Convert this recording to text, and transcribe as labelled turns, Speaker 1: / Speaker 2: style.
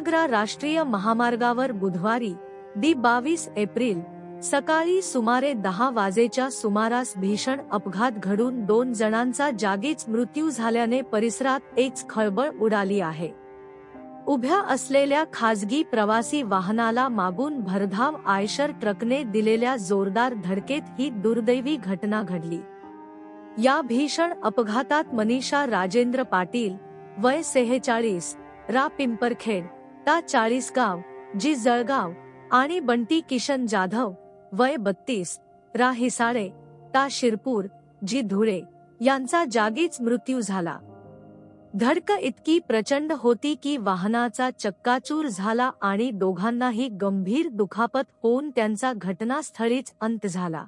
Speaker 1: आग्रा राष्ट्रीय महामार्गावर बुधवारी दि 22 एप्रिल सकाळी सुमारे 10 वाजेच्या सुमारास भीषण अपघात घडून 2 जणांचा जागीच मृत्यू झाल्याने परिसरात एक खळबळ उडाली आहे. उभ्या असलेल्या खासगी प्रवासी वाहनाला मागून भरधाव आयशर ट्रकने दिलेल्या जोरदार धडकेत ही दुर्दैवी घटना घडली. या भीषण अपघातात मनीषा राजेंद्र पाटील वय 46 रा पिंपरखेड ता 40 गाव जी जळगाव आणि बंटी किशन जाधव वय 32 रा हिसाळे ता शिरपूर जी धुळे यांचा जागीच मृत्यू झाला. धडक इतकी प्रचंड होती की वाहनाचा चक्काचूर झाला आणि दोघांनाही गंभीर दुखापत होऊन त्यांचा घटनास्थळीच अंत झाला.